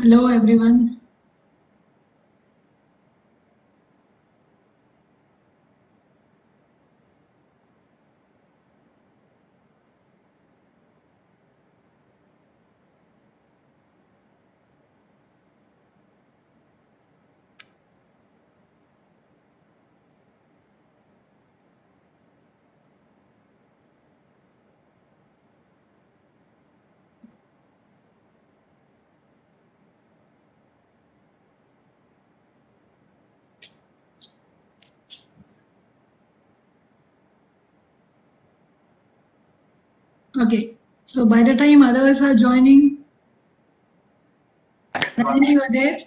Hello everyone. Okay, so by the time others are joining, Pranay, you are there?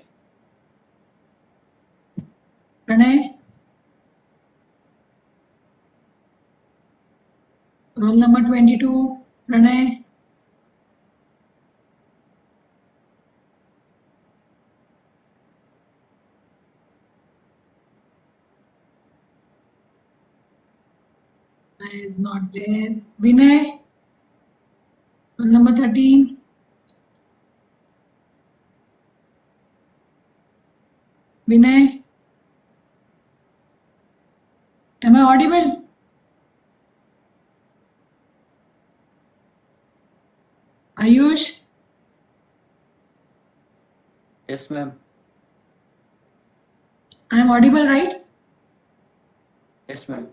Pranay? Roll number 22, Pranay? Pranay is not there. Vinay? Roll number 13. Vinay? Am I audible? Ayush? Yes, ma'am. I am audible, right? Yes, ma'am.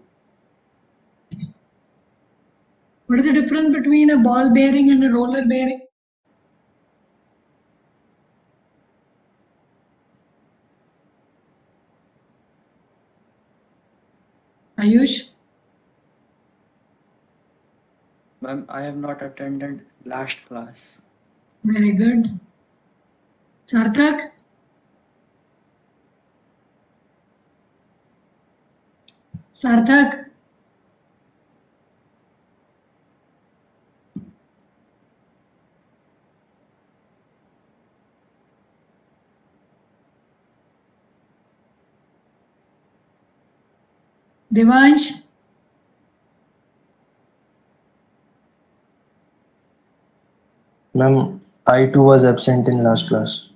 What is the difference between a ball bearing and a roller bearing? Ayush? Ma'am, I have not attended last class. Very good. Sarthak? Sarthak? Devansh? Ma'am, I too was absent in last class.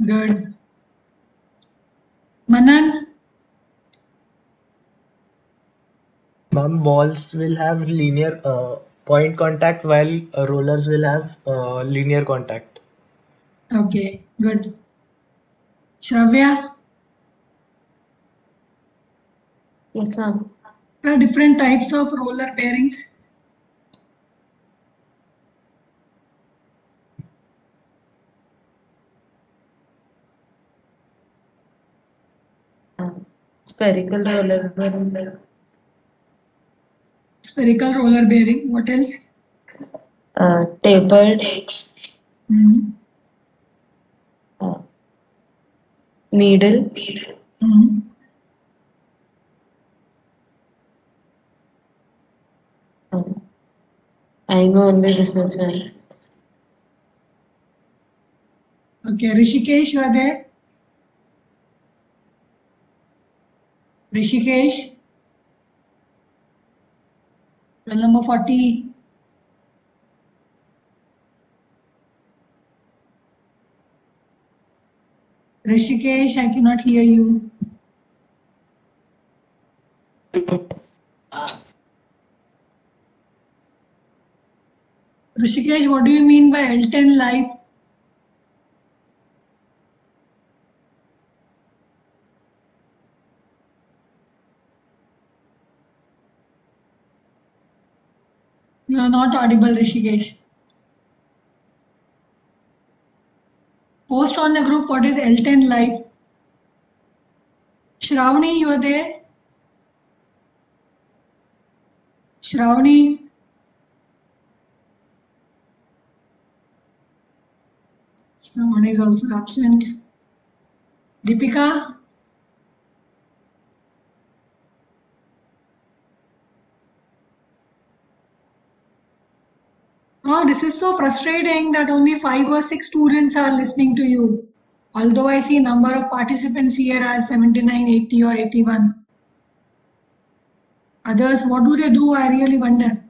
Good. Manan? Ma'am, balls will have linear point contact while rollers will have linear contact. Okay, good. Shravya? Yes, ma'am. There are different types of roller bearings. Spherical roller bearing, Spherical roller bearing. What else? tapered, Hmm. needle, Hmm. I know only this much, ma'am. Okay, Rishikesh, you are there? Rishikesh? Roll number 40. Rishikesh, I cannot hear you. Rishikesh, what do you mean by L10 life? You are not audible, Rishikesh. Post on the group what is L10 life. Shravani, you are there? Shravani? Shravani is also absent. Deepika? Oh, this is so frustrating that only 5 or 6 students are listening to you. Although I see number of participants here as 79, 80 or 81. Others, what do they do? I really wonder.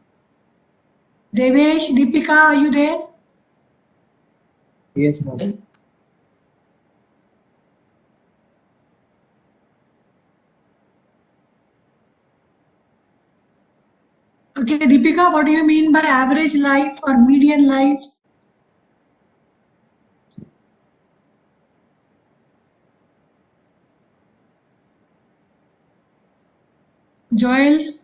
Devesh, Deepika, are you there? Yes, ma'am. Okay, Deepika, what do you mean by average life or median life? Joel?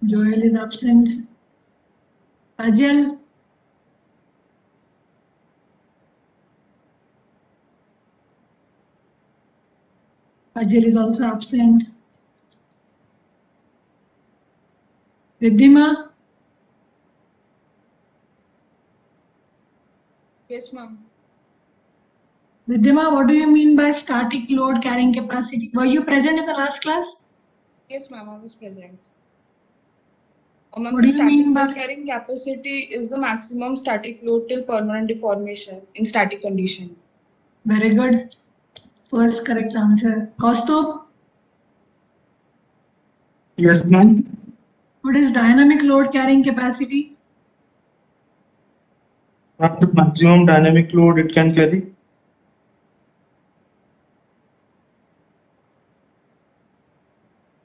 Joel is absent. Ajal? Ajal is also absent. Riddhima? Yes, ma'am. Riddhima, what do you mean by static load carrying capacity? Were you present in the last class? Yes, ma'am, I was present. What Ma'am, do the you static mean by load carrying capacity is the maximum static load till permanent deformation in static condition. very good? First correct answer. Kaustubh, Yes, ma'am. what is dynamic load carrying capacity? The maximum dynamic load it can carry.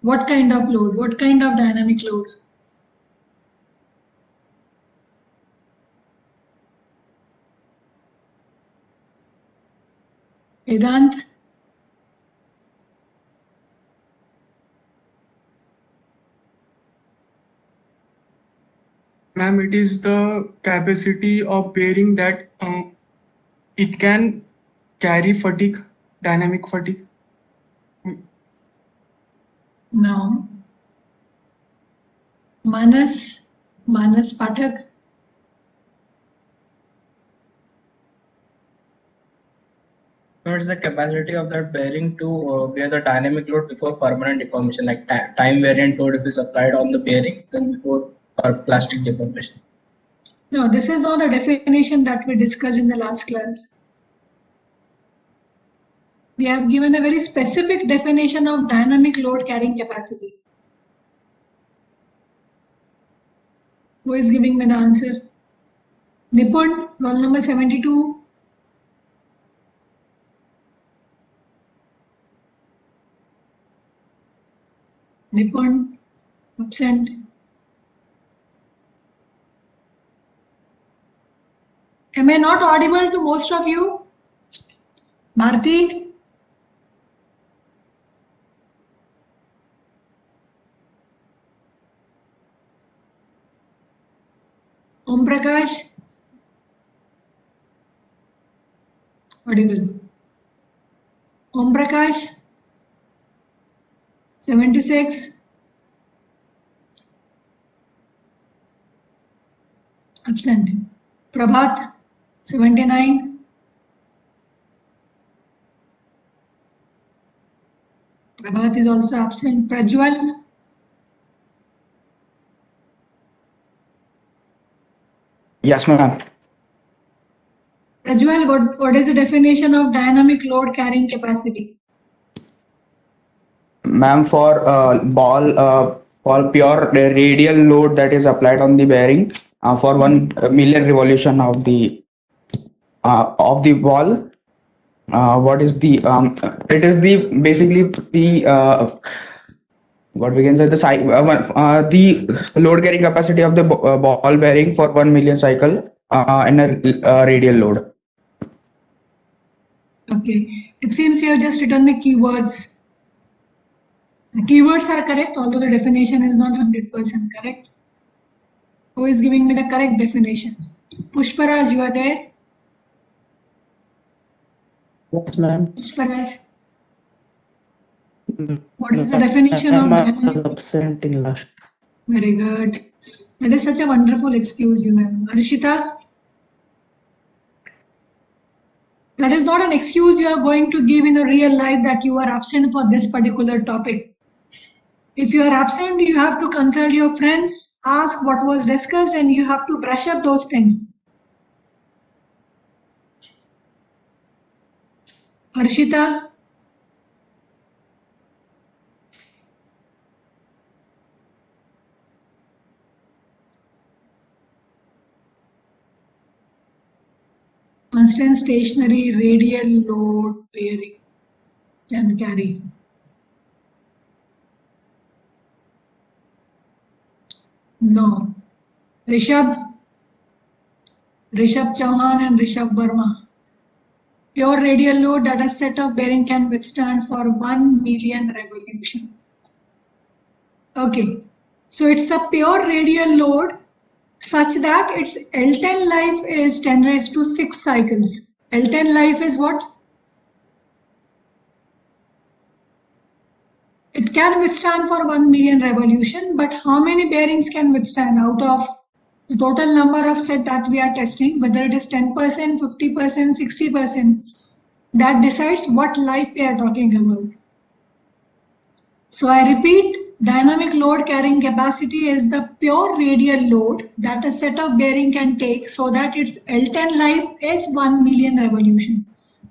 What kind of load? What kind of dynamic load? Vedant, Ma'am, it is the capacity of bearing that it can carry fatigue, dynamic fatigue. no. Manas Pathak, So it's the capacity of that bearing to bear the dynamic load before permanent deformation, like time variant load if is applied on the bearing than before plastic deformation. no, this is not the definition that we discussed in the last class. We have given a very specific definition of dynamic load carrying capacity. Who is giving me the answer? Nipun, roll number 72. Nipun, absent. Am I not audible to most of you? Bharti? Om Prakash? Audible. Om Prakash? 76. Absent. Prabhat? 79. Prabhat is also absent. Prajwal? Yes, ma'am. Prajwal, what is the definition of dynamic load carrying capacity? Ma'am, for for pure radial load that is applied on the bearing for 1 million revolution of the ball. What is the it is the basically the what we can say the load carrying capacity of the ball bearing for 1 million cycle in a radial load. Okay, it seems you have just written the keywords. The keywords are correct, although the definition is not 100% correct. Who is giving me the correct definition? Pushparaj, you are there? Yes, ma'am. Pushparaj, what is the definition of I was dynamic? absent in last. Very good. That is such a wonderful excuse you have. Arshita, that is not an excuse you are going to give in a real life that you are absent for this particular topic. If you are absent, you have to consult your friends, ask what was discussed, and you have to brush up those things. Arshita, constant stationary radial load bearing. can carry. No. Rishabh Chauhan and Rishabh Verma. Pure radial load that a set of bearing can withstand for 1 million revolution. Okay, so it's a pure radial load such that its L10 life is 10 raised to 6 cycles. L10 life is what? It can withstand for 1 million revolution, but how many bearings can withstand out of the total number of set that we are testing, whether it is 10%, 50%, 60%, that decides what life we are talking about. So I repeat, dynamic load carrying capacity is the pure radial load that a set of bearing can take so that its L10 life is 1 million revolution.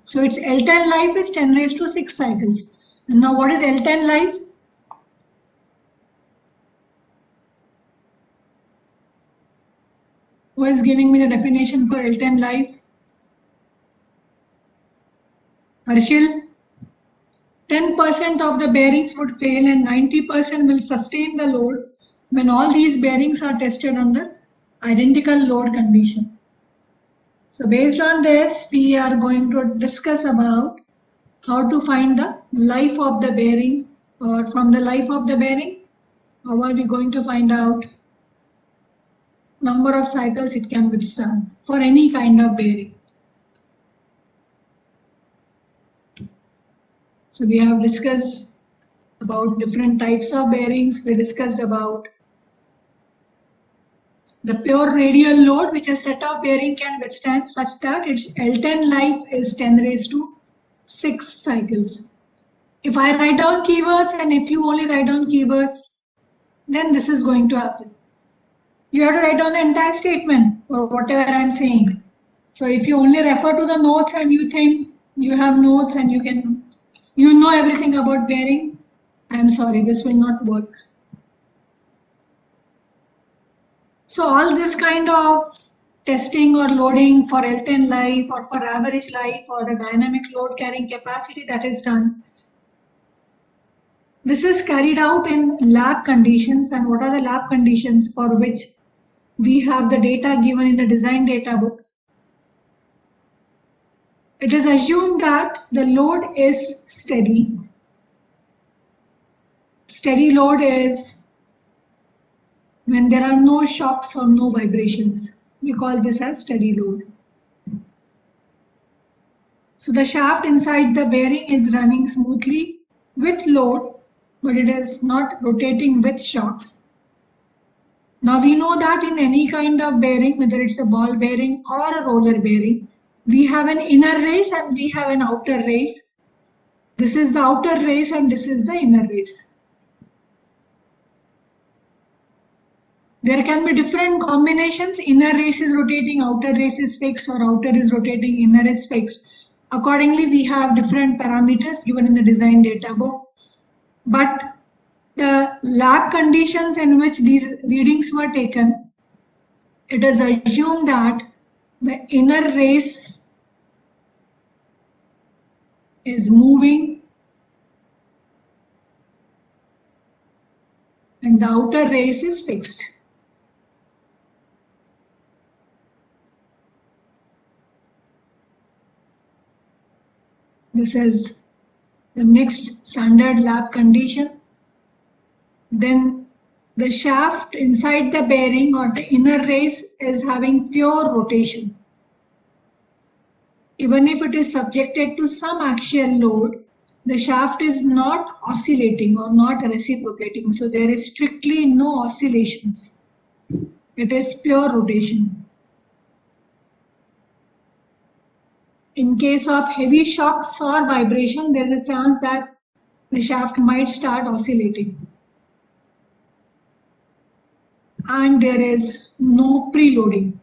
So its L10 life is 10 raised to 6 cycles. And now what is L10 life? Who is giving me the definition for L10 life? Harshil? 10% of the bearings would fail and 90% will sustain the load when all these bearings are tested under identical load condition. So based on this, we are going to discuss about how to find the life of the bearing, or from the life of the bearing, how are we going to find out number of cycles it can withstand for any kind of bearing. So we have discussed about different types of bearings. We discussed about the pure radial load which a set of bearing can withstand such that its L10 life is 10 raised to 6 cycles. If I write down keywords and if you only write down keywords, then this is going to happen. You have to write down the entire statement or whatever I'm saying. So if you only refer to the notes and you think you have notes and you know everything about bearing, I'm sorry, this will not work. So all this kind of testing or loading for L10 life or for average life or the dynamic load carrying capacity that is done, this is carried out in lab conditions. And what are the lab conditions for which we have the data given in the design data book? It is assumed that the load is steady. Steady load is when there are no shocks or no vibrations. We call this as steady load. So the shaft inside the bearing is running smoothly with load, but it is not rotating with shocks. Now we know that in any kind of bearing, whether it's a ball bearing or a roller bearing, we have an inner race and we have an outer race. This is the outer race and this is the inner race. There can be different combinations. Inner race is rotating, outer race is fixed, or outer is rotating, inner is fixed. Accordingly, we have different parameters given in the design data book. But the lab conditions in which these readings were taken, it is assumed that the inner race is moving and the outer race is fixed. This is the next standard lab condition. Then the shaft inside the bearing or the inner race is having pure rotation. Even if it is subjected to some axial load, the shaft is not oscillating or not reciprocating. So there is strictly no oscillations. It is pure rotation. In case of heavy shocks or vibration, there is a chance that the shaft might start oscillating. And there is no preloading.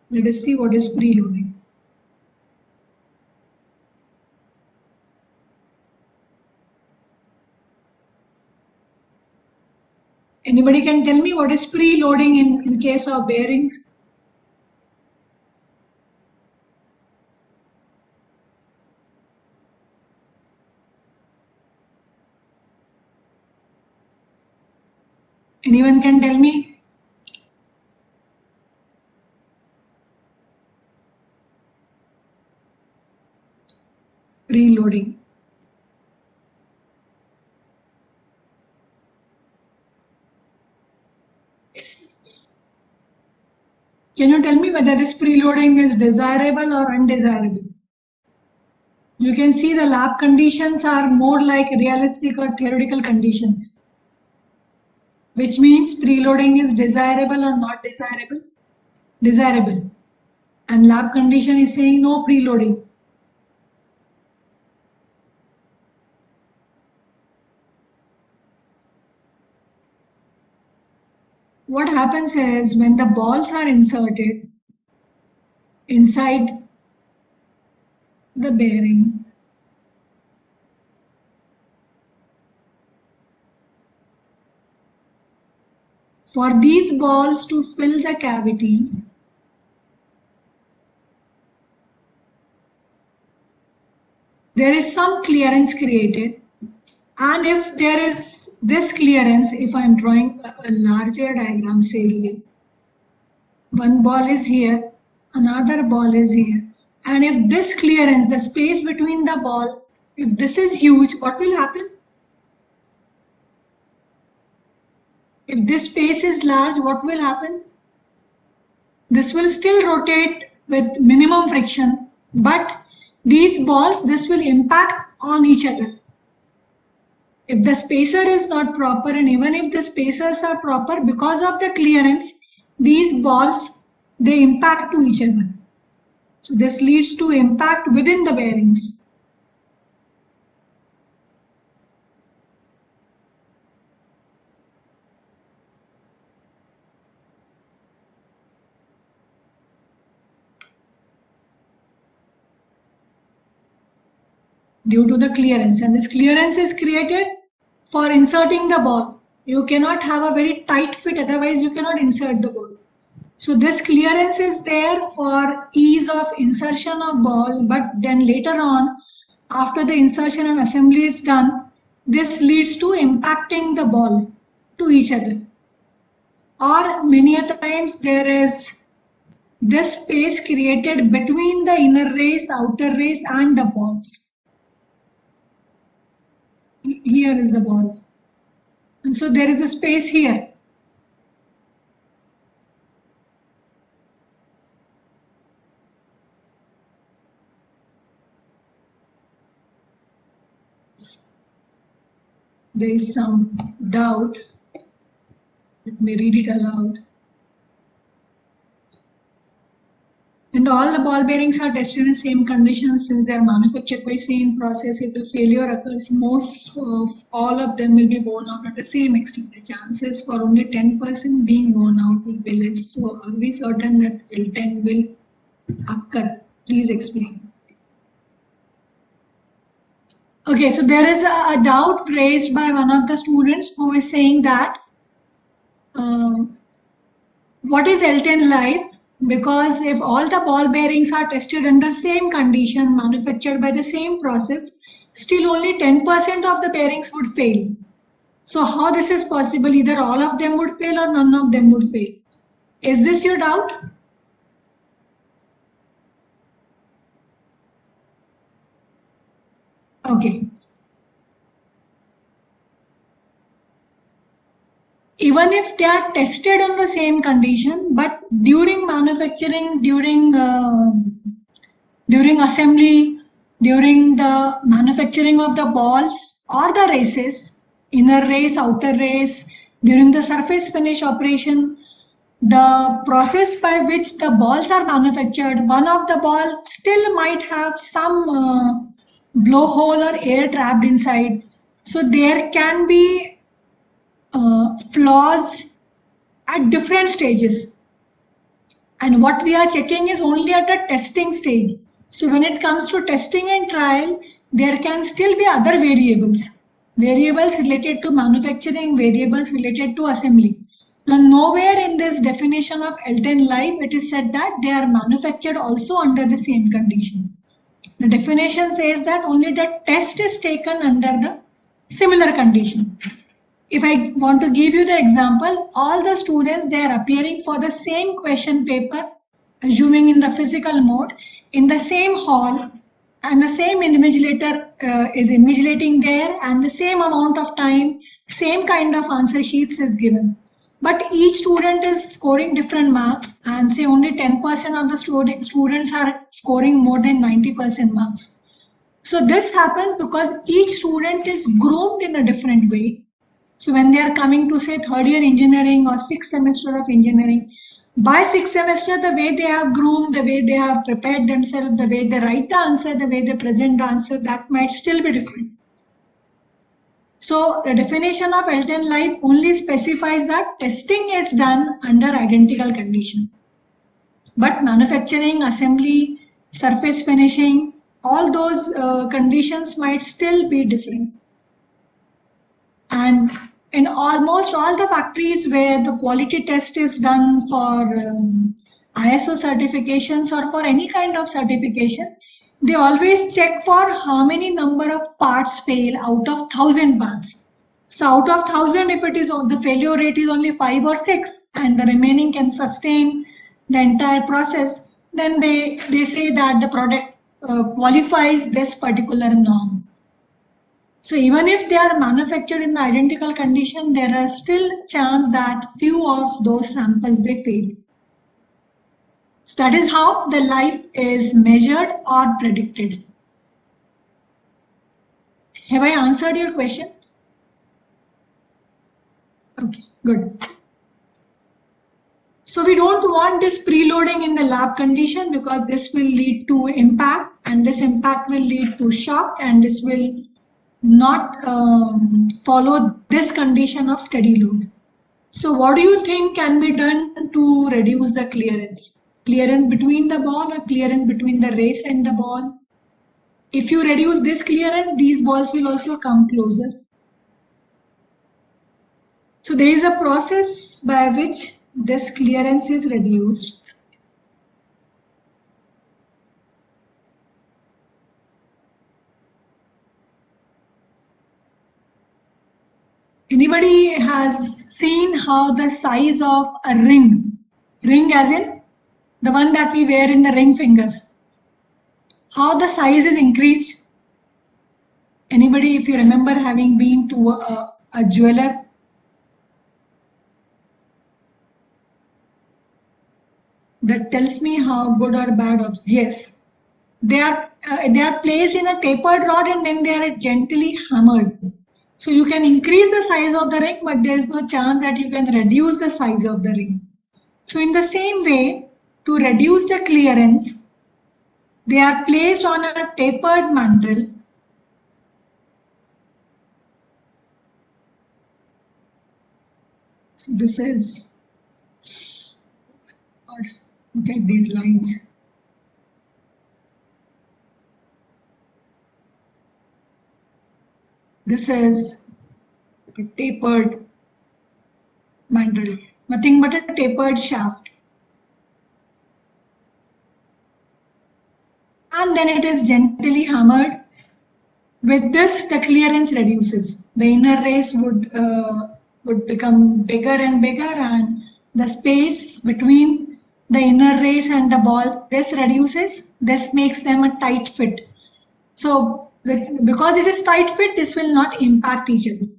Let us see what is preloading. Anybody can tell me what is preloading in case of bearings? Anyone can tell me? Preloading. Can you tell me whether this preloading is desirable or undesirable? You can see the lab conditions are more like realistic or theoretical conditions, which means preloading is desirable or not desirable? Desirable. And lab condition is saying no preloading. What happens is when the balls are inserted inside the bearing, for these balls to fill the cavity, there is some clearance created. And if there is this clearance, if I'm drawing a larger diagram, say here, one ball is here, another ball is here. And if this clearance, the space between the ball, if this is huge, what will happen? If this space is large, what will happen? This will still rotate with minimum friction, but these balls, this will impact on each other. If the spacer is not proper, and even if the spacers are proper, because of the clearance, these balls, they impact to each other. So this leads to impact within the bearings. Due to the clearance, and this clearance is created for inserting the ball. You cannot have a very tight fit, otherwise you cannot insert the ball. So this clearance is there for ease of insertion of ball, but then later on, after the insertion and assembly is done, this leads to impacting the ball to each other. Or many a times there is this space created between the inner race, outer race and the balls. Here is the ball. And so there is a space here. There is some doubt. Let me read it aloud. And all the ball bearings are tested in same conditions since they are manufactured by same process. If the failure occurs, most of all of them will be worn out at the same extent. The chances for only 10% being worn out will be less. So are we certain that 10 will occur? Please explain. Okay, so there is a doubt raised by one of the students who is saying that what is L10 life? Because if all the ball bearings are tested under same condition, manufactured by the same process, still only 10% of the bearings would fail. So how this is possible? Either all of them would fail or none of them would fail. Is this your doubt? Okay. Even if they are tested on the same condition, but during manufacturing, during assembly, during the manufacturing of the balls or the races, inner race, outer race, during the surface finish operation, the process by which the balls are manufactured, one of the ball still might have some blowhole or air trapped inside. So there can be flaws at different stages, and what we are checking is only at the testing stage. So when it comes to testing and trial, there can still be other variables related to manufacturing, variables related to assembly. Now nowhere in this definition of L10 life it is said that they are manufactured also under the same condition. The definition says that only the test is taken under the similar condition. if I want to give you the example, all the students, they are appearing for the same question paper, assuming in the physical mode, in the same hall, and the same invigilator is invigilating there, and the same amount of time, same kind of answer sheets is given. But each student is scoring different marks, and say only 10% of the students are scoring more than 90% marks. So this happens because each student is groomed in a different way. So when they are coming to say third year engineering or sixth semester of engineering, by sixth semester, the way they have groomed, the way they have prepared themselves, the way they write the answer, the way they present the answer, that might still be different. So the definition of L10 life only specifies that testing is done under identical condition. But manufacturing, assembly, surface finishing, all those conditions might still be different. And in almost all the factories where the quality test is done for ISO certifications or for any kind of certification, they always check for how many number of parts fail out of 1,000 parts. So out of 1,000, if it is the failure rate is only 5 or 6 and the remaining can sustain the entire process, then they say that the product qualifies this particular norm. So even if they are manufactured in the identical condition, there are still chance that few of those samples they fail. So that is how the life is measured or predicted. Have I answered your question? Okay, good. So we don't want this preloading in the lab condition because this will lead to impact, and this impact will lead to shock, and this will not follow this condition of steady load. So what do you think can be done to reduce the clearance? Clearance between the ball or clearance between the race and the ball? If you reduce this clearance, these balls will also come closer. So there is a process by which this clearance is reduced. Anybody has seen how the size of a ring as in the one that we wear in the ring fingers, how the size is increased? Anybody, if you remember having been to a jeweler, that tells me how good or bad of, yes, they are placed in a tapered rod and then they are gently hammered. So you can increase the size of the ring, but there is no chance that you can reduce the size of the ring. So in the same way, to reduce the clearance, they are placed on a tapered mandrel. So this is, look at these lines. This is a tapered mandrel, nothing but a tapered shaft. And then it is gently hammered. With this, the clearance reduces. The inner race would become bigger and bigger, and the space between the inner race and the ball, this reduces. This makes them a tight fit. So because it is tight fit, this will not impact each other.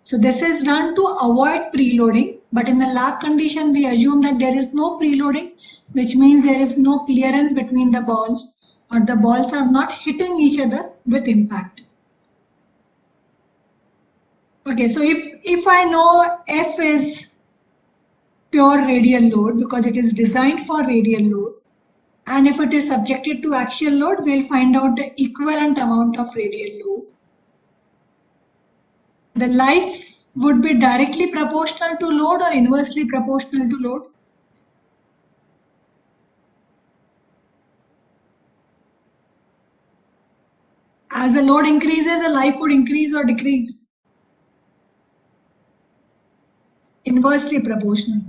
So this is done to avoid preloading, but in the lab condition, we assume that there is no preloading, which means there is no clearance between the balls, or the balls are not hitting each other with impact. Okay, so if I know F is pure radial load because it is designed for radial load, and if it is subjected to axial load, we'll find out the equivalent amount of radial load. The life would be directly proportional to load or inversely proportional to load. As the load increases, the life would increase or decrease. Inversely proportional.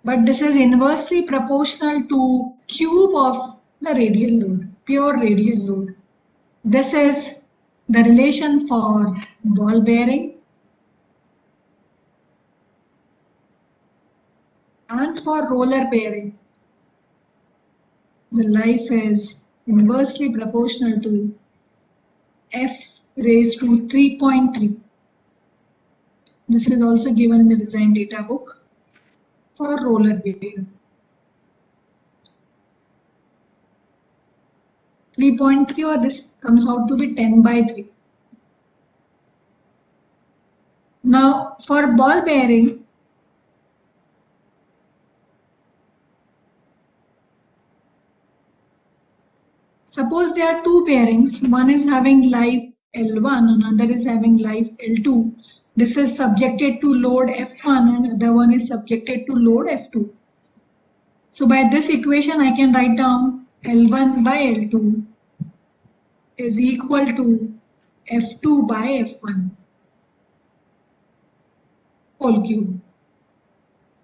But this is inversely proportional to cube of the radial load, pure radial load. This is the relation for ball bearing. And for roller bearing, the life is inversely proportional to F raised to 3.3. This is also given in the design data book for roller bearing. 3.3, or this comes out to be 10 by 3. Now for ball bearing, suppose there are two bearings, one is having life L1, another is having life L2. This is subjected to load F1 and other one is subjected to load F2. So by this equation I can write down L1 by L2 is equal to F2 by F1 whole cube.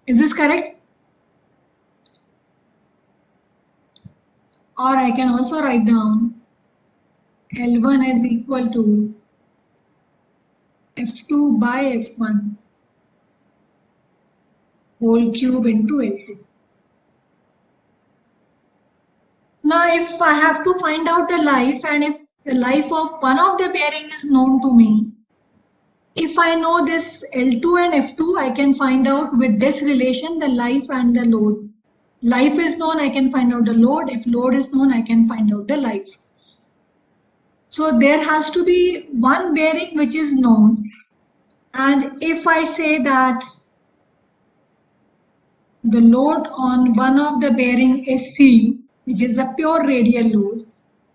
Is this correct? Or I can also write down L1 is equal to F2 by F1 whole cube into L2. Now if I have to find out the life, and if the life of one of the bearing is known to me, if I know this L2 and F2, I can find out with this relation the life and the load. Life is known, I can find out the load. If load is known, I can find out the life. So there has to be one bearing which is known. And if I say that the load on one of the bearing is C, which is a pure radial load,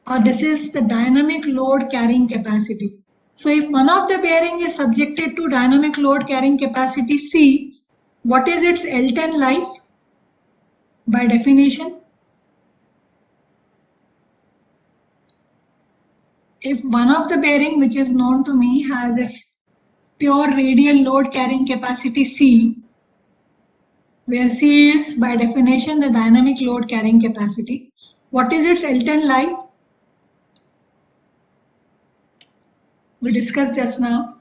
or this is the dynamic load carrying capacity. So if one of the bearing is subjected to dynamic load carrying capacity C, what is its L10 life by definition? If one of the bearing which is known to me has its pure radial load carrying capacity C, where C is by definition the dynamic load carrying capacity, what is its L10 life? We discussed just now.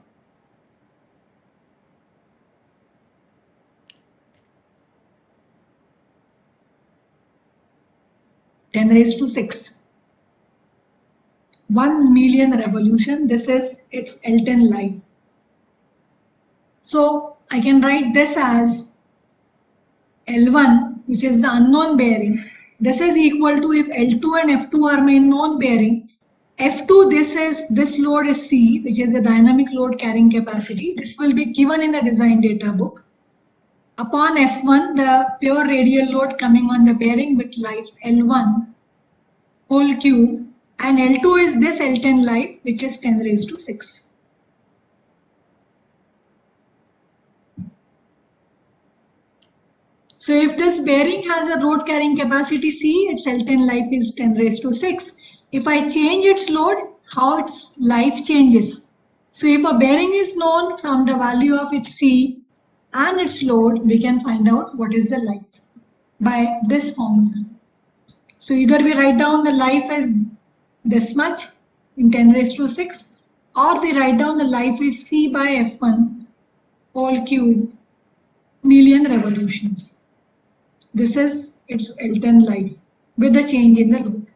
Ten raised to 6. 1 million revolution. This is its L10 life. So I can write this as L1, which is the unknown bearing. This is equal to, if L2 and F2 are my known bearing, F2, this load is C, which is the dynamic load carrying capacity. This will be given in the design data book. Upon F1, the pure radial load coming on the bearing with life L1 whole cube, and L2 is this L10 life, which is 10 raised to 6. So if this bearing has a load carrying capacity C, its L10 life is 10 raised to 6. If I change its load, how its life changes. So if a bearing is known from the value of its C and its load, we can find out what is the life by this formula. So either we write down the life as this much in 10 raised to 6, or we write down the life is C by F1 whole cube million revolutions. This is its L10 life with the change in the load.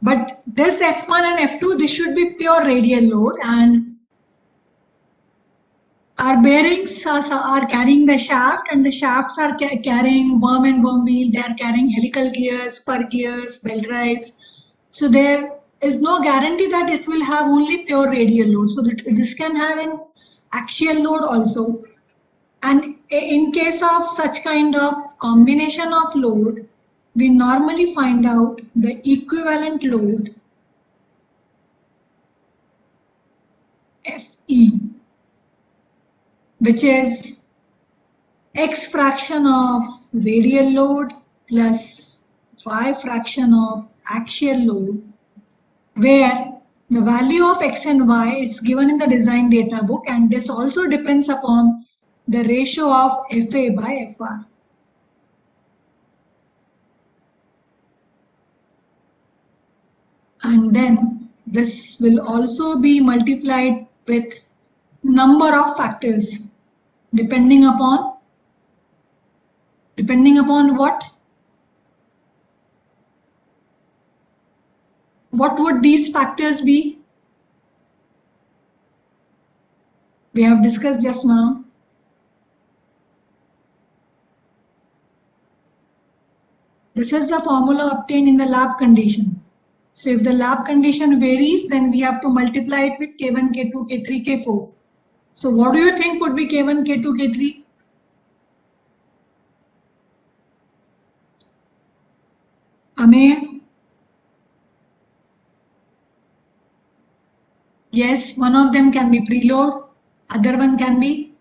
But this F1 and F2, this should be pure radial load, and our bearings are carrying the shaft, and the shafts are carrying worm and worm wheel. They are carrying helical gears, spur gears, belt drives. So there is no guarantee that it will have only pure radial load. So this can have an axial load also. And in case of such kind of combination of load, we normally find out the equivalent load Fe, which is x fraction of radial load plus y fraction of axial load, where the value of x and y is given in the design data book, and this also depends upon the ratio of Fa by Fr. and then this will also be multiplied with number of factors depending upon what? What would these factors be? We have discussed just now. This is the formula obtained in the lab condition. So if the lab condition varies, then we have to multiply it with K1, K2, K3, K4. So what do you think would be K1, K2, K3? Amir? Yes, one of them can be preload, other one can be.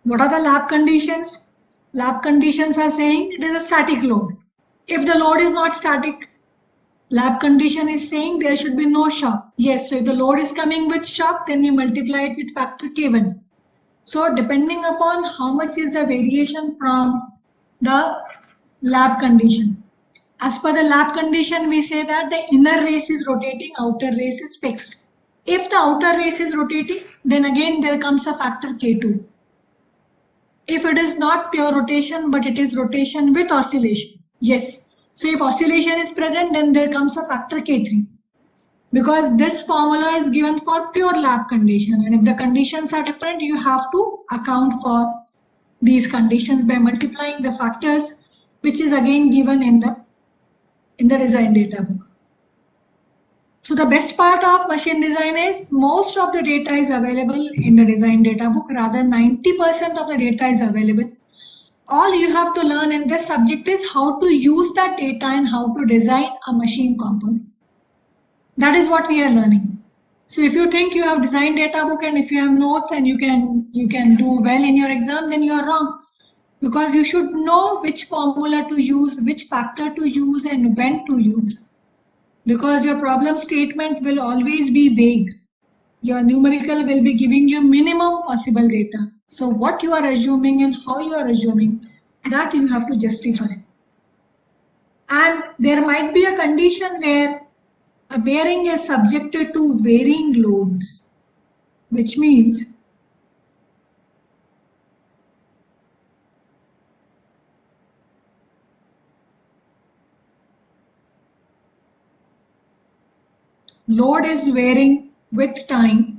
What are the lab conditions? Lab conditions are saying it is a static load. If the load is not static, lab condition is saying there should be no shock. Yes, so if the load is coming with shock, then we multiply it with factor K1. So depending upon how much is the variation from the lab condition. As per the lab condition, we say that the inner race is rotating, outer race is fixed. If the outer race is rotating, then again there comes a factor K2. If it is not pure rotation, but it is rotation with oscillation. Yes. So if oscillation is present, then there comes a factor K3. Because this formula is given for pure lab condition. And if the conditions are different, you have to account for these conditions by multiplying the factors, which is again given in the design data book. So the best part of machine design is most of the data is available in the design data book. Rather, 90% of the data is available. All you have to learn in this subject is how to use that data and how to design a machine component. That is what we are learning. So if you think you have design data book and if you have notes and you can do well in your exam, then you are wrong. Because you should know which formula to use, which factor to use, and when to use. Because your problem statement will always be vague. Your numerical will be giving you minimum possible data. So what you are assuming and how you are assuming, that you have to justify. And there might be a condition where a bearing is subjected to varying loads, which means load is varying with time.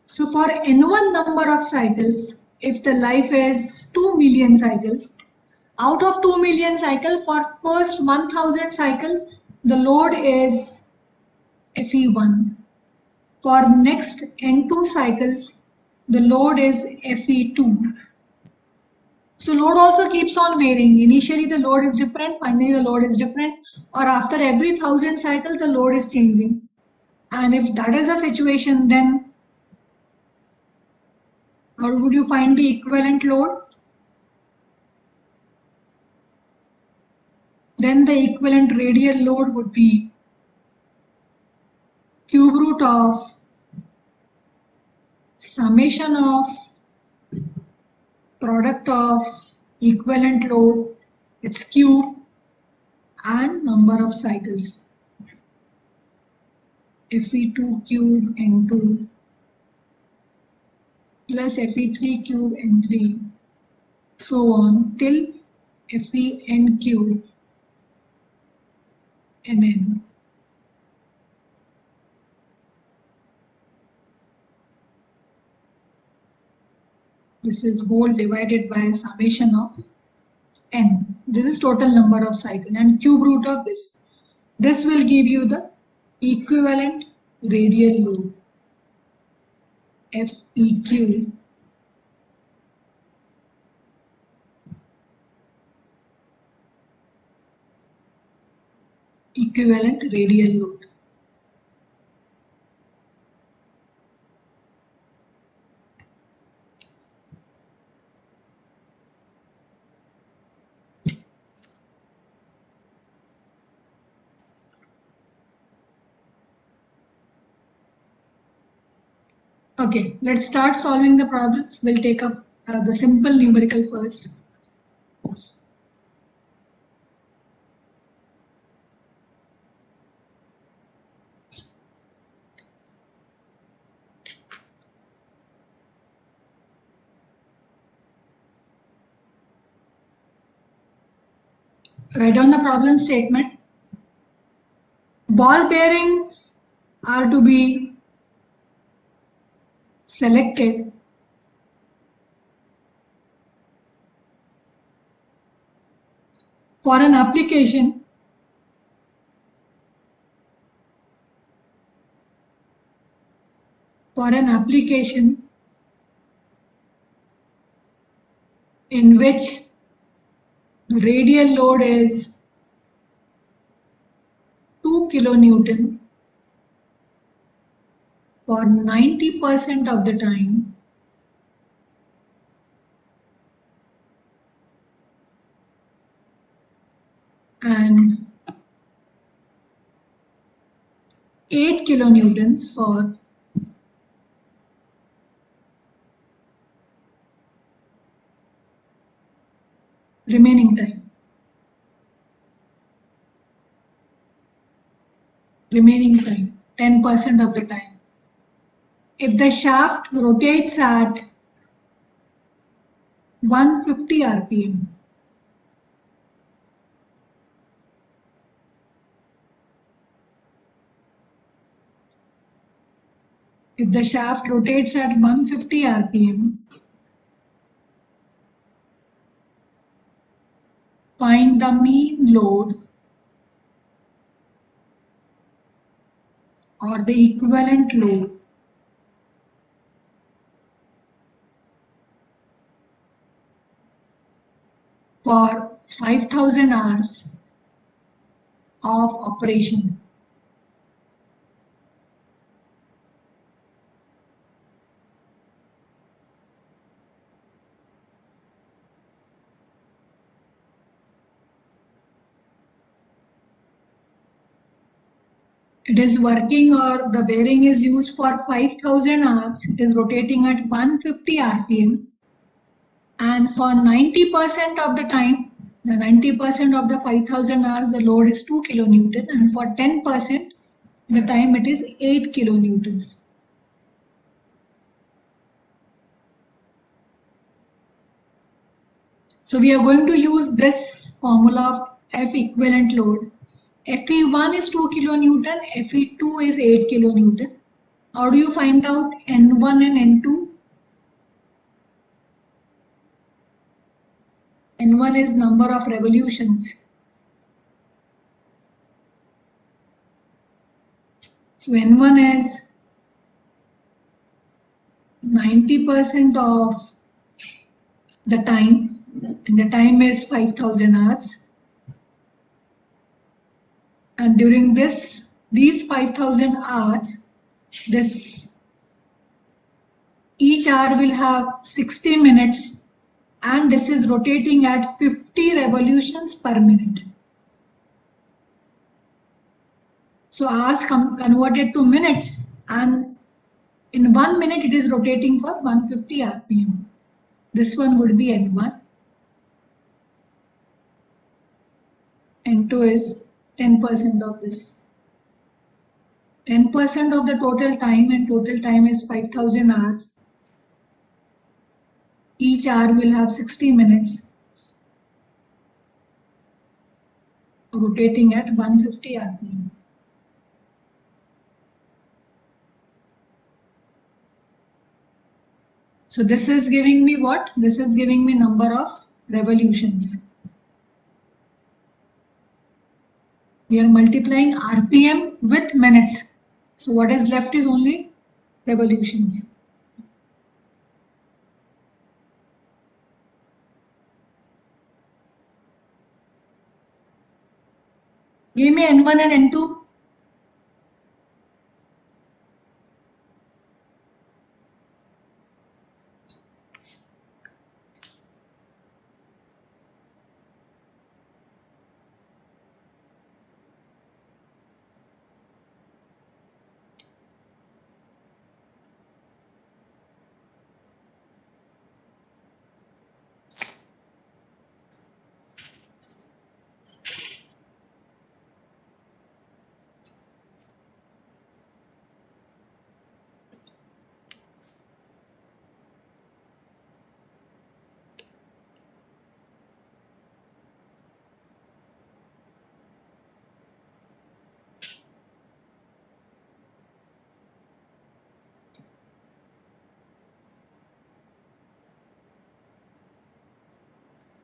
So for n1 number of cycles, if the life is 2 million cycles, out of 2 million cycles, for first 1000 cycles, the load is Fe1. For next n2 cycles, the load is Fe2. So load also keeps on varying. Initially the load is different, finally the load is different, or after every 1000 cycles, the load is changing. And if that is the situation, then how would you find the equivalent load? Then the equivalent radial load would be cube root of summation of product of equivalent load, its cube, and number of cycles. Fe2 cube N2 plus Fe3 cube N3, so on till Fen cube Nn. This is whole divided by summation of n. This is total number of cycle and cube root of this. This will give you the equivalent radial load, Feq, equivalent radial load. Okay, let's start solving the problems. We'll take up the simple numerical first. Write down the problem statement. Ball bearing are to be selected for an application in which the radial load is 2 kilonewton for 90% of the time and 8 kilonewtons for remaining time. 10% of the time. If the shaft rotates at 150 rpm, find the mean load or the equivalent load for 5000 hours of operation. It is working or the bearing is used for 5000 hours. It is rotating at 150 rpm. And for 90% of the time, the 90% of the 5000 hours, the load is 2 kilonewton. And for 10%, the time it is 8 kilonewtons. So we are going to use this formula of F equivalent load. Fe1 is 2 kilonewton, Fe2 is 8 kilonewton. How do you find out N1 and N2? N1 is number of revolutions. So N1 is 90% of the time, and the time is 5000 hours. And during these 5000 hours, each hour will have 60 minutes, and this is rotating at 50 revolutions per minute. So hours converted to minutes, and in 1 minute it is rotating for 150 rpm. This one would be N1. N2 is 10% of this. 10% of the total time, and total time is 5000 hours. Each hour will have 60 minutes, rotating at 150 rpm. So this is giving me what? This is giving me number of revolutions. We are multiplying rpm with minutes. So what is left is only revolutions. Give me N1 and N2.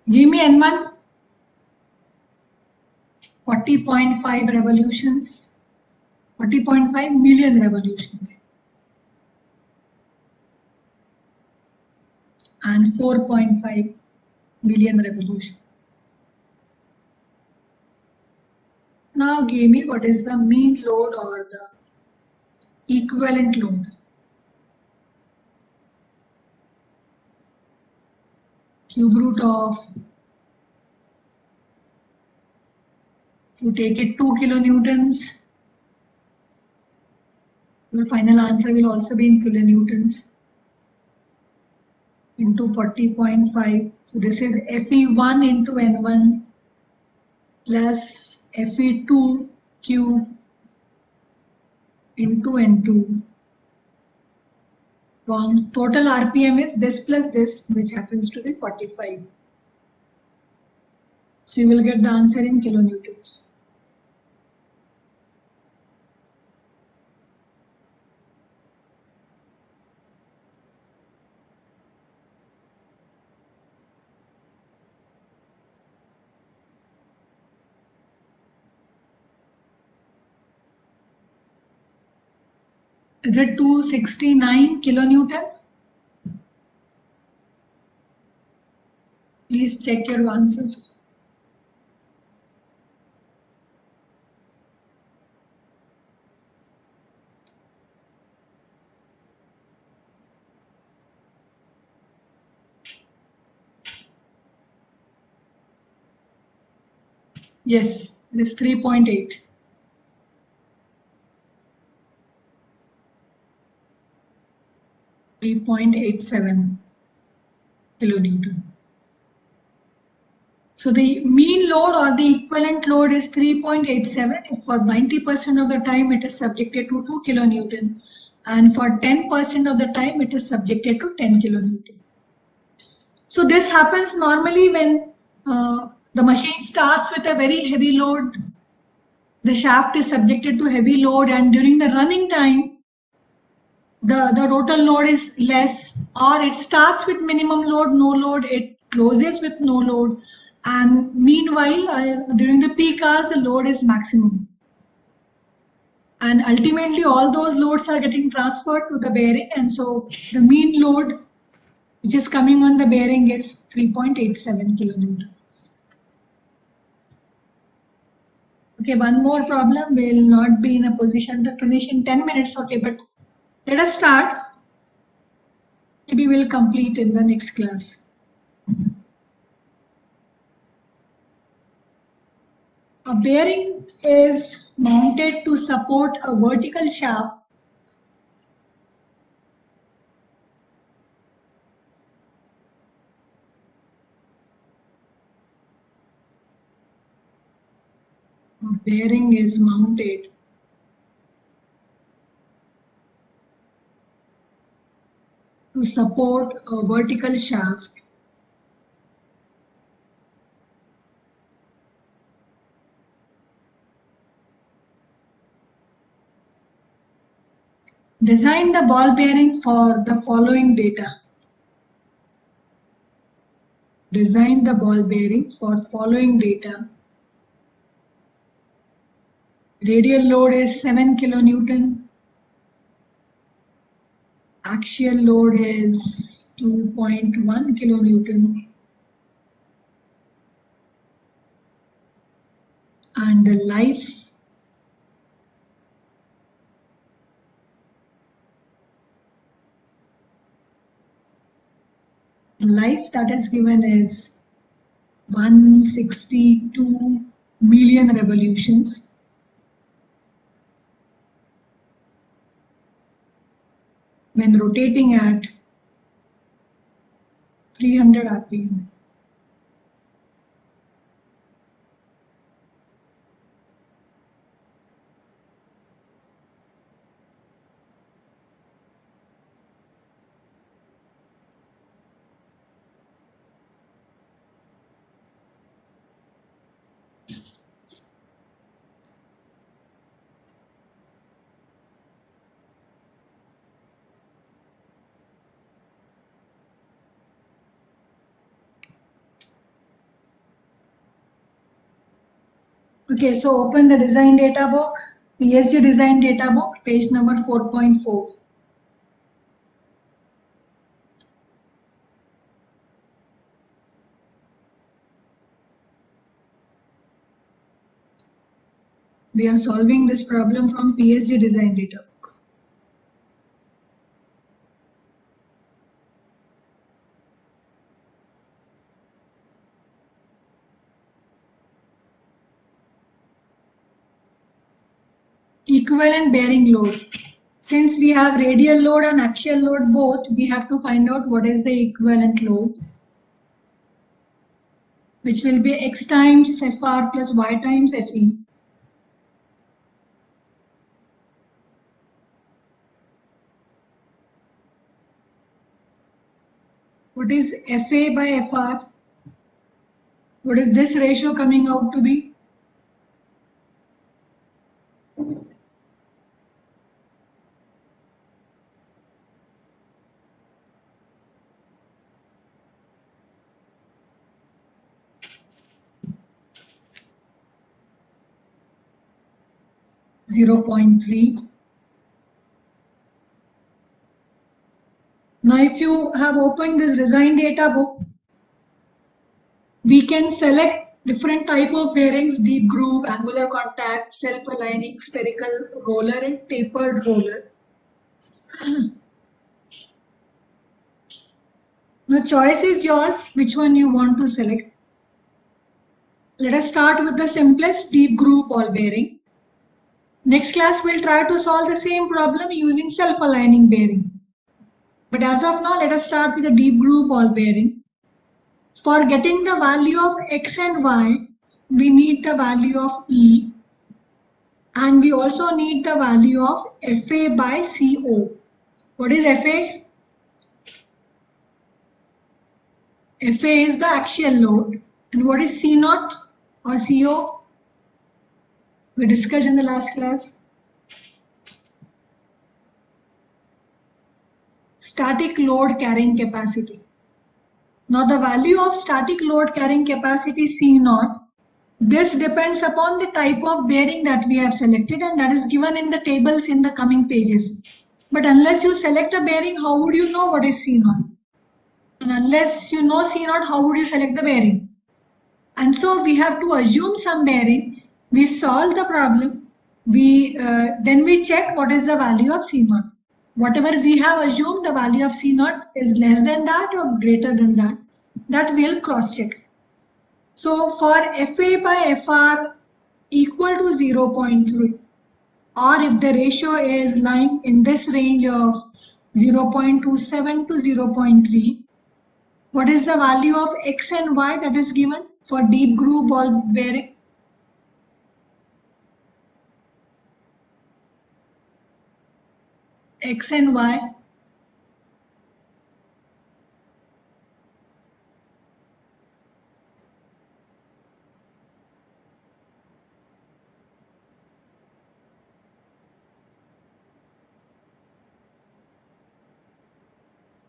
Give me N1. 40.5 revolutions. 40.5 million revolutions. And 4.5 million revolutions. Now give me what is the mean load or the equivalent load. Cube root of, if you take it 2 kilonewtons, your final answer will also be in kilonewtons into 40.5. So this is Fe1 into N1 plus Fe2 cube into N2. Total RPM is this plus this, which happens to be 45. So you will get the answer in kilonewtons. Is it 269 kilonewton? Please check your answers. Yes, it is 3.8. 3.87 kilonewton. So the mean load or the equivalent load is 3.87. If for 90% of the time it is subjected to 2 kilonewton, and for 10% of the time it is subjected to 10 kilonewton. So this happens normally when the machine starts with a very heavy load. The shaft is subjected to heavy load, and during the running time, the total load is less, or it starts with minimum load, no load, it closes with no load, and meanwhile during the peak hours the load is maximum, and ultimately all those loads are getting transferred to the bearing, and so the mean load which is coming on the bearing is 3.87 kilonewton. Okay, one more problem. We will not be in a position to finish in 10 minutes. Okay, but let us start. Maybe we'll complete in the next class. A bearing is mounted to support a vertical shaft is mounted to support a vertical shaft Design the ball bearing for the following data. Design the ball bearing for following data. Radial load is 7 kilonewton. Axial load is 2.1 kilonewton. And the life that is given is 162 million revolutions. When rotating at 300 RPM. Okay, so open the design data book, PSG design data book, page number 4.4. We are solving this problem from PSG design data book. Equivalent bearing load. Since we have radial load and axial load both, we have to find out what is the equivalent load, which will be x times FR plus y times FE. What is FA by FR? What is this ratio coming out to be? .3. Now, if you have opened this design data book, we can select different type of bearings: deep groove, angular contact, self-aligning, spherical roller, and tapered roller. The choice is yours, which one you want to select. Let us start with the simplest, deep groove ball bearing. Next class, we'll try to solve the same problem using self-aligning bearing. But as of now, let us start with the deep groove ball bearing. For getting the value of x and y, we need the value of E, and we also need the value of FA by CO. What is FA? FA is the axial load. And what is C naught or CO? We discussed in the last class. Static load carrying capacity. Now the value of static load carrying capacity C naught, this depends upon the type of bearing that we have selected, and that is given in the tables in the coming pages. But unless you select a bearing, how would you know what is C naught? And unless you know C naught, how would you select the bearing? And so we have to assume some bearing. We solve the problem. Then we check what is the value of C naught. Whatever we have assumed, the value of C naught is less than that or greater than that. That we'll cross check. So for FA by FR equal to 0.3, or if the ratio is lying in this range of 0.27 to 0.3, what is the value of X and Y that is given for deep groove ball bearing? X and Y.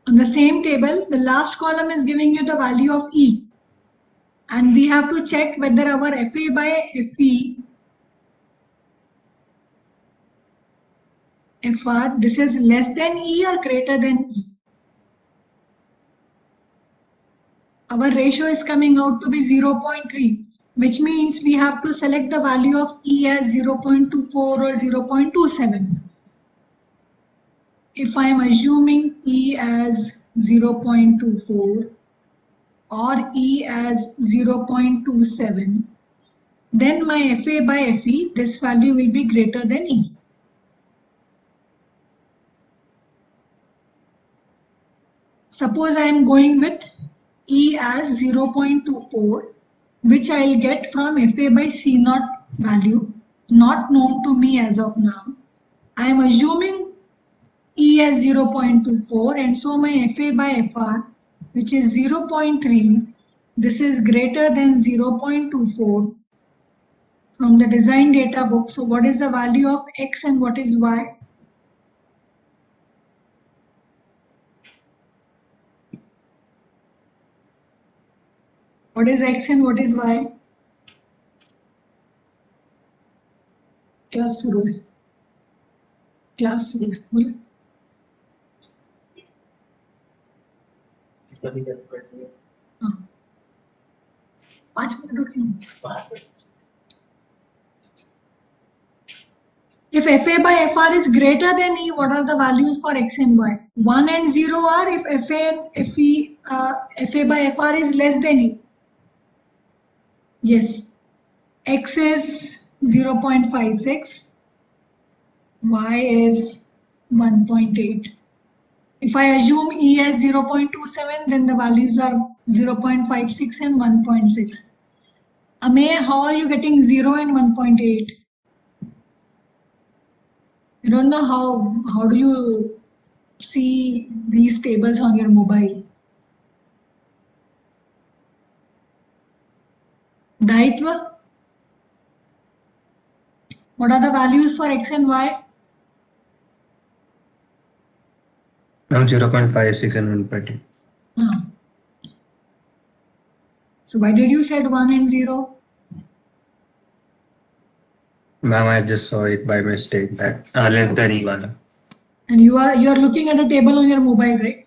On the same table, the last column is giving you the value of E. And we have to check whether our FA by FE, FR, this is less than E or greater than E. Our ratio is coming out to be 0.3, which means we have to select the value of E as 0.24 or 0.27. If I am assuming E as 0.24 or E as 0.27, then my FA by FE, this value will be greater than E. Suppose I am going with E as 0.24, which I will get from FA by C naught value, not known to me as of now. I am assuming E as 0.24, and so my FA by FR, which is 0.3, this is greater than 0.24 from the design data book. So what is the value of X and what is Y? What is X and what is Y? Class शुरू है बोले हाँ 5 minute रुकिए If FA by FR is greater than E, what are the values for X and Y? 1 and 0 are if FA and FA by FR is less than E. Yes. X is 0.56. Y is 1.8. If I assume E as 0.27, then the values are 0.56 and 1.6. Amey, how are you getting 0 and 1.8? I don't know how do you see these tables on your mobile. Daitva? What are the values for X and Y? Around 0.56 and 1.8. So why did you said 1 and 0? Ma'am, I just saw it by mistake that less than E1. And you are looking at the table on your mobile, right?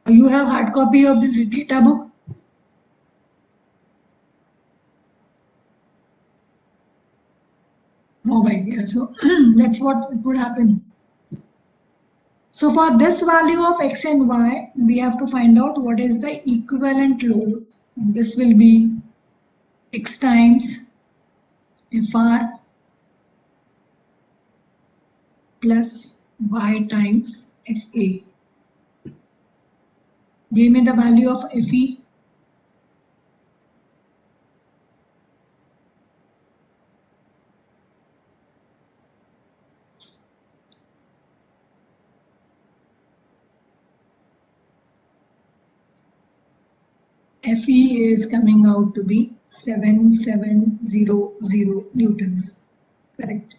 You have hard copy of this data book? Mobile, yeah. So that's what would happen. So for this value of X and Y, we have to find out what is the equivalent load. And this will be X times FR plus Y times FA. Give me the value of FE. Fe is coming out to be 7700 newtons. Correct.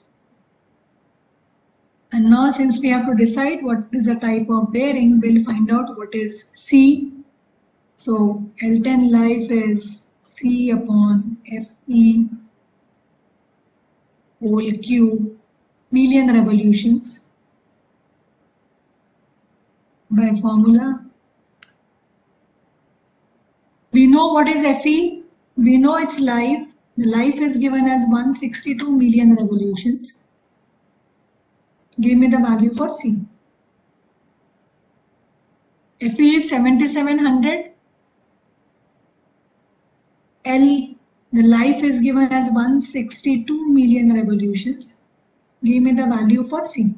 And now since we have to decide what is the type of bearing, we'll find out what is C. So L10 life is C upon Fe whole cube million revolutions by formula. We know what is Fe. We know its life. The life is given as 162 million revolutions. Give me the value for C. Fe is 7700. L, the life is given as 162 million revolutions. Give me the value for C.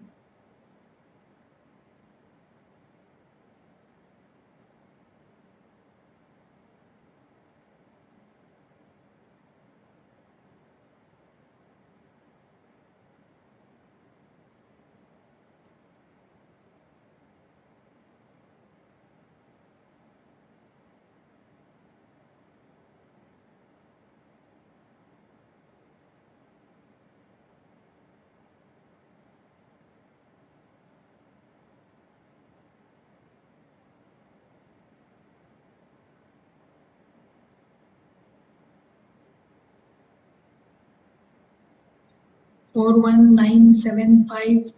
(41975)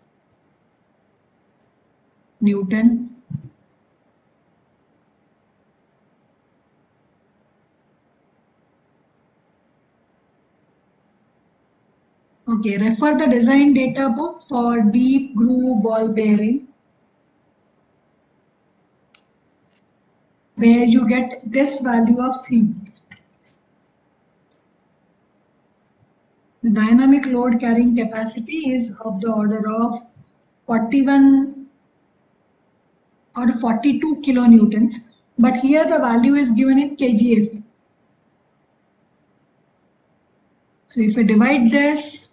Newton. Okay, refer the design data book for deep groove ball bearing, where you get this value of C. The dynamic load carrying capacity is of the order of 41 or 42 kilonewtons, but here the value is given in kgf. So if we divide this,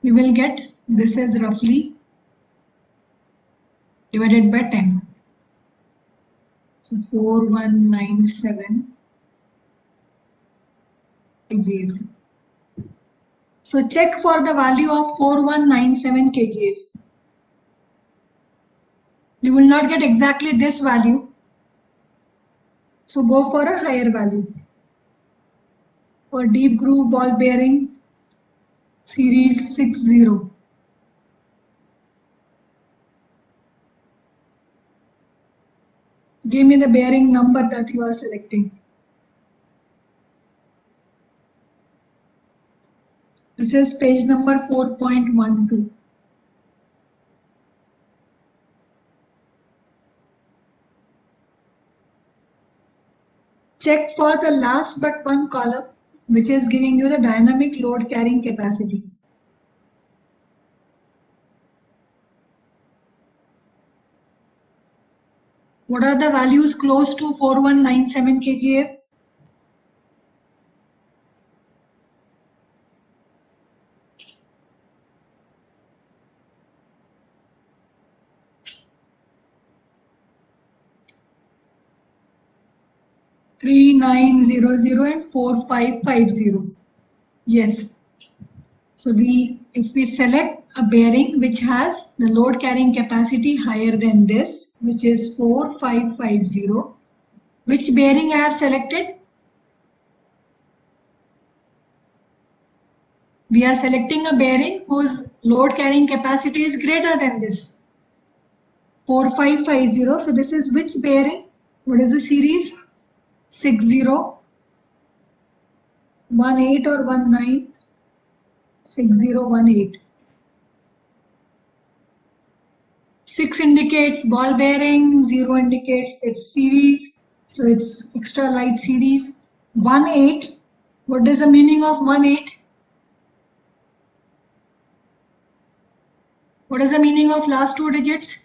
we will get this is roughly divided by 10. So 4197 kgf. So check for the value of 4197 kgf. You will not get exactly this value. So go for a higher value. For deep groove ball bearing, Series 60. Give me the bearing number that you are selecting. This is page number 4.12. Check for the last but one column, which is giving you the dynamic load carrying capacity. What are the values close to 4197 kgf? Three 3900 and 4550. Yes. So if we select a bearing which has the load carrying capacity higher than this, which is 4550, which bearing I have selected? We are selecting a bearing whose load carrying capacity is greater than this, 4550. So this is which bearing? What is the series? 60, 18 or 19? 6018. 6 indicates ball bearing, 0 indicates its series, so it's extra light series. 18, what is the meaning of 18? What is the meaning of last two digits?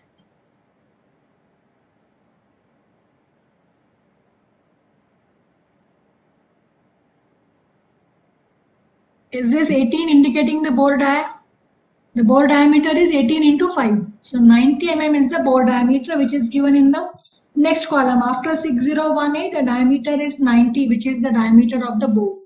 Is this 18 indicating the bore diameter? The bore diameter is 18 into 5. So 90 mm is the bore diameter, which is given in the next column. After 6018, the diameter is 90, which is the diameter of the bore.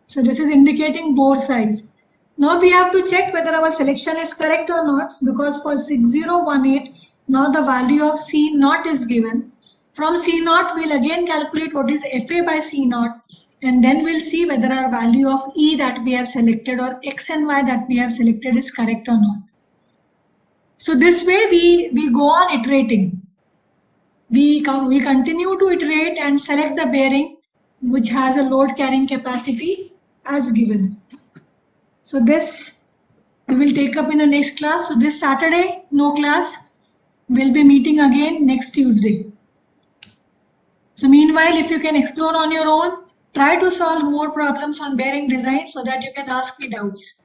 So this is indicating bore size. Now we have to check whether our selection is correct or not, because for 6018, now the value of C0 is given. From C0, we'll again calculate what is FA by C0, and then we'll see whether our value of E that we have selected or X and Y that we have selected is correct or not. So this way we go on iterating. We continue to iterate and select the bearing which has a load carrying capacity as given. So this we will take up in the next class. So this Saturday, no class. We'll be meeting again next Tuesday. So meanwhile, if you can explore on your own, try to solve more problems on bearing design so that you can ask me doubts.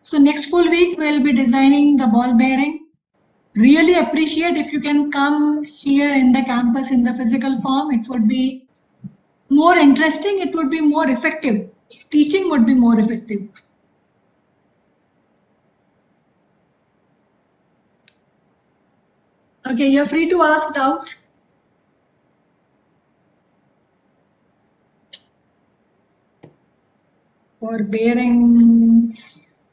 So next full week, we'll be designing the ball bearing. Really appreciate if you can come here in the campus in the physical form. It would be more interesting. It would be more effective. Teaching would be more effective. Okay, you're free to ask doubts. For bearings,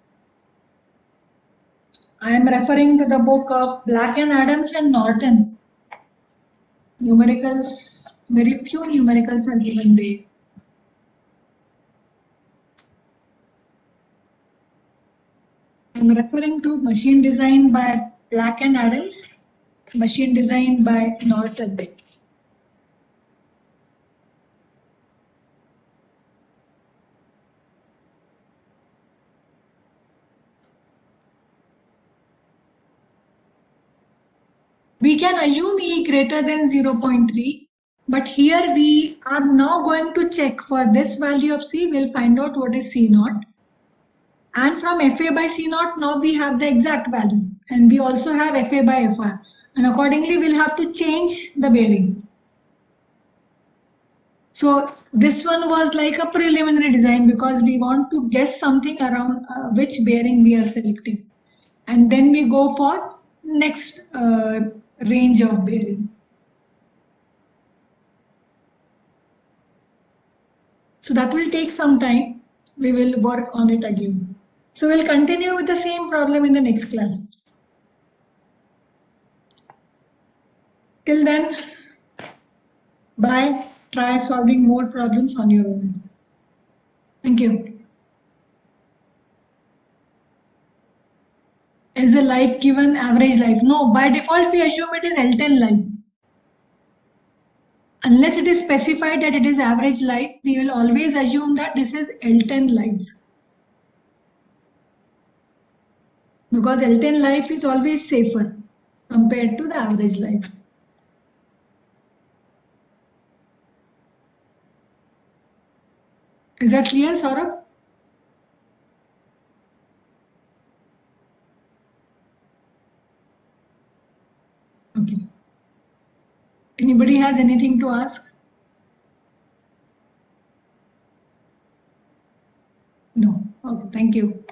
I am referring to the book of Black and Adams and Norton. Numericals, very few numericals are given there. I am referring to Machine Design by Black and Adams, Machine Design by Norton. We can assume E greater than 0.3, but here we are now going to check for this value of C. We'll find out what is C0. And from FA by C0, now we have the exact value. And we also have FA by FR. And accordingly, we'll have to change the bearing. So this one was like a preliminary design because we want to guess something around which bearing we are selecting. And then we go for next range of bearing. So that will take some time. We will work on it again. So we'll continue with the same problem in the next class. Till then, bye. Try solving more problems on your own. Thank you. Is the life given average life? No, by default we assume it is L10 life. Unless it is specified that it is average life, we will always assume that this is L10 life. Because L10 life is always safer compared to the average life. Is that clear, Saurabh? Okay. Anybody has anything to ask? No. Okay, thank you.